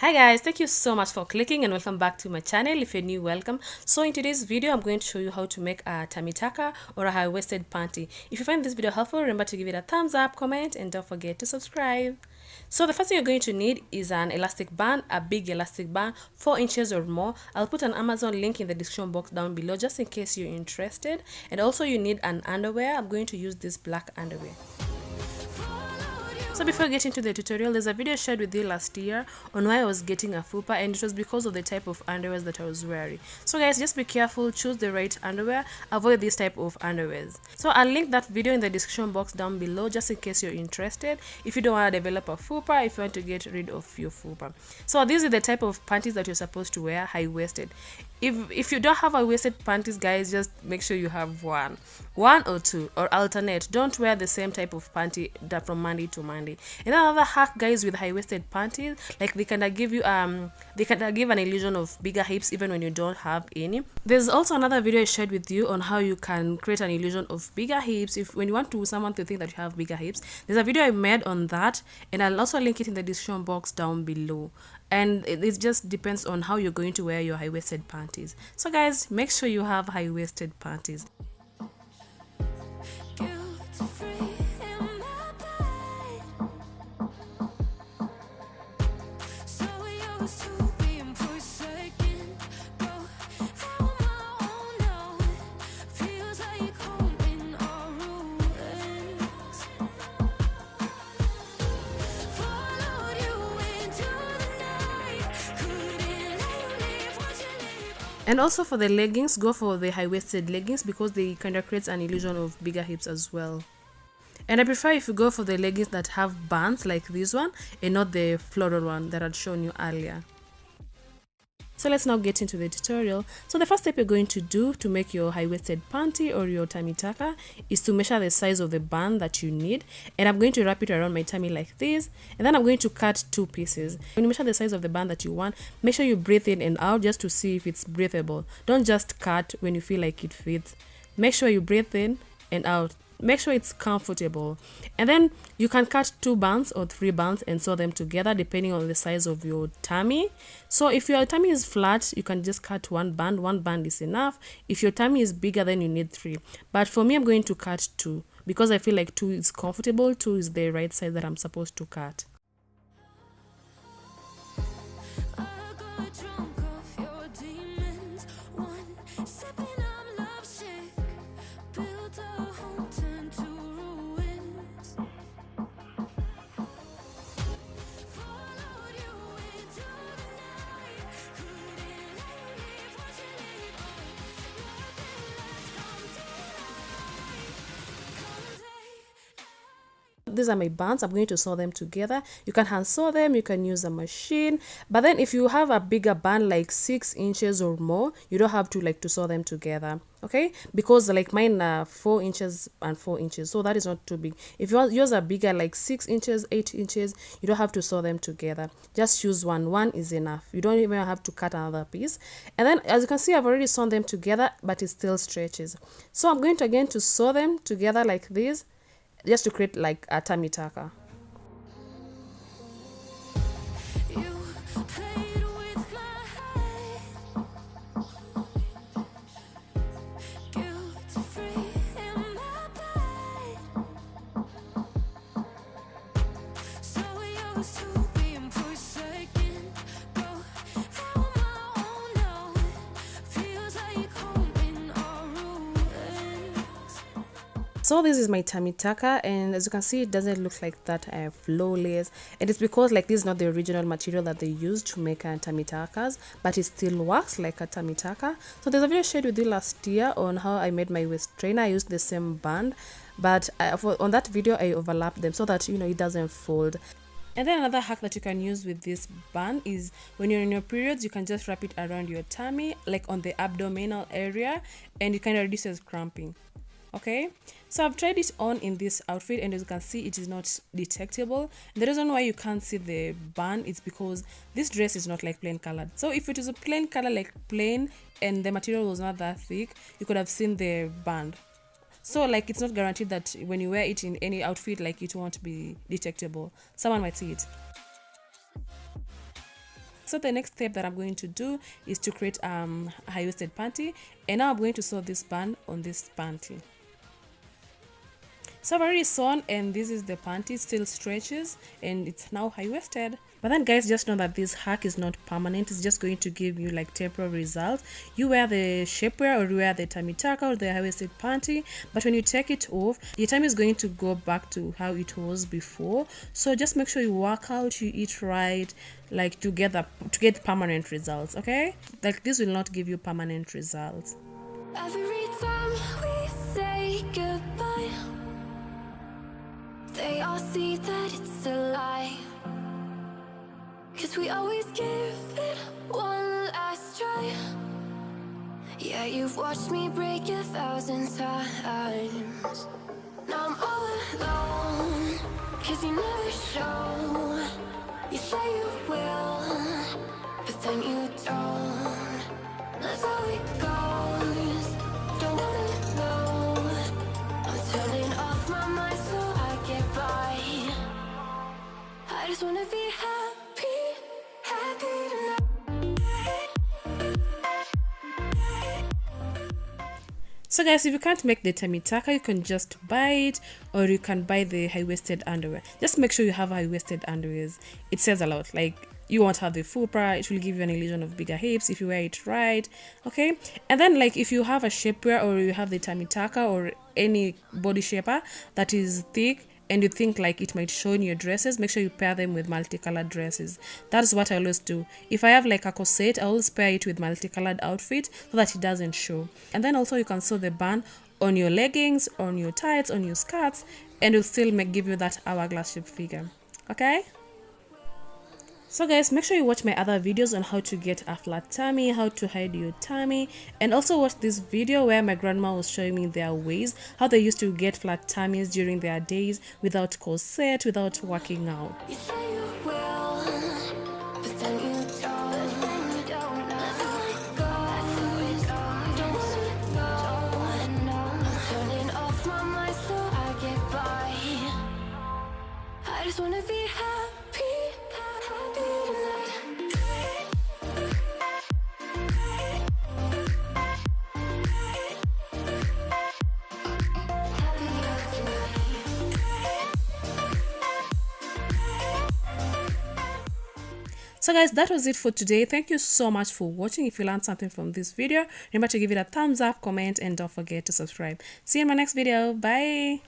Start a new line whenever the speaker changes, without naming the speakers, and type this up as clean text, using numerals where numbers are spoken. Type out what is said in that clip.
Hi guys, thank you so much for clicking and welcome back to my channel. If you're new, welcome. So in today's video, I'm going to show you how to make a tummy tucker or a high-waisted panty. If you find this video helpful, remember to give it a thumbs up, comment, and don't forget to subscribe. So the first thing you're going to need is an elastic band, a big elastic band, 4 inches or more. I'll put an Amazon link in the description box down below just in case you're interested. And also you need an underwear. I'm going to use this black underwear. So before I get into the tutorial, there's a video I shared with you last year on why I was getting a fupa, and it was because of the type of underwears that I was wearing. So guys, just be careful, choose the right underwear, avoid this type of underwears. So I'll link that video in the description box down below just in case you're interested, if you don't want to develop a fupa, if you want to get rid of your fupa. So these are the type of panties that you're supposed to wear, high-waisted. If you don't have high-waisted panties, guys, just make sure you have one or two, or alternate. Don't wear the same type of panty that from Monday to Monday. And another hack, guys, with high-waisted panties, like they can give you they can give an illusion of bigger hips even when you don't have any. There's also another video I shared with you on how you can create an illusion of bigger hips if when you want someone to think that you have bigger hips. There's a video I made on that, and I'll also link it in the description box down below. And it just depends on how you're going to wear your high-waisted panties. So guys, make sure you have high-waisted panties. And also for the leggings, go for the high-waisted leggings because they kind of creates an illusion of bigger hips as well. And I prefer if you go for the leggings that have bands like this one and not the floral one that I'd shown you earlier. So let's now get into the tutorial. So the first step you're going to do to make your high-waisted panty or your tummy tucker is to measure the size of the band that you need. And I'm going to wrap it around my tummy like this. And then I'm going to cut 2 pieces. When you measure the size of the band that you want, make sure you breathe in and out just to see if it's breathable. Don't just cut when you feel like it fits. Make sure you breathe in and out. Make sure it's comfortable, and then you can cut 2 bands or 3 bands and sew them together depending on the size of your tummy. So if your tummy is flat, you can just cut 1 band is enough. If your tummy is bigger, then you need 3, but for me I'm going to cut 2 because I feel like 2 is comfortable. 2 is the right size that I'm supposed to cut. These are my bands. I'm going to sew them together. You can hand sew them, you can use a machine, but then if you have a bigger band like 6 inches or more, you don't have to sew them together, okay? Because like mine are 4 inches and 4 inches, so that is not too big. If yours are bigger like 6 inches, 8 inches, you don't have to sew them together. Just use one is enough. You don't even have to cut another piece. And then as you can see, I've already sewn them together, but it still stretches. So I'm going to again to sew them together like this, just to create like a tummy tucker. So this is my tummy tucker, and as you can see, it doesn't look like that I have low layers, and it's because like this is not the original material that they used to make tummy tuckers, but it still works like a tummy tucker. So there's a video I shared with you last year on how I made my waist trainer. I used the same band, but on that video I overlapped them so that it doesn't fold. And then another hack that you can use with this band is when you're in your periods, you can just wrap it around your tummy, like on the abdominal area, and it kind of reduces cramping. Okay, so I've tried it on in this outfit, and as you can see, it is not detectable. And the reason why you can't see the band is because this dress is not like plain colored. So if it was a plain color, like plain, and the material was not that thick, you could have seen the band. So like it's not guaranteed that when you wear it in any outfit, like it won't be detectable. Someone might see it. So the next step that I'm going to do is to create a high-waisted panty, and now I'm going to sew this band on this panty. So I've already sewn, and this is the panty. It still stretches and it's now high-waisted. But then guys, just know that this hack is not permanent. It's just going to give you like temporary results. You wear the shapewear or you wear the tummy tuck or the high-waisted panty, but when you take it off, your tummy is going to go back to how it was before. So just make sure you work out, you eat right, like to get permanent results. Okay, like this will not give you permanent results.
Every time we say goodbye, they all see that it's a lie. 'Cause we always give it one last try. Yeah, you've watched me break 1,000 times. Now I'm all alone, 'cause you never show. You say you will, but then you don't. That's how it goes. Don't wanna know. I'm turning off my mind so I get by. I just wanna be happy, happy tonight.
So guys, if you can't make the tummy tucker, you can just buy it, or you can buy the high-waisted underwear. Just make sure you have high-waisted underwears. It says a lot. Like, you won't have the full bra, it will give you an illusion of bigger hips if you wear it right. Okay, and then like if you have a shapewear or you have the tummy tucker or any body shaper that is thick and you think like it might show in your dresses, make sure you pair them with multicolored dresses. That's what I always do. If I have like a corset, I always pair it with multicolored outfit so that it doesn't show. And then also you can sew the band on your leggings, on your tights, on your skirts, and it'll still give you that hourglass shape figure. Okay, so guys, make sure you watch my other videos on how to get a flat tummy, how to hide your tummy, and also watch this video where my grandma was showing me their ways, how they used to get flat tummies during their days without corset, without working out.
You say you will, but then you don't. That's how it goes. Don't wanna know. I'm turning off my mind so I get by. I just wanna be happy, happy tonight.
So guys, that was it for today. Thank you so much for watching. If you learned something from this video, remember to give it a thumbs up, comment, and don't forget to subscribe. See you in my next video. Bye.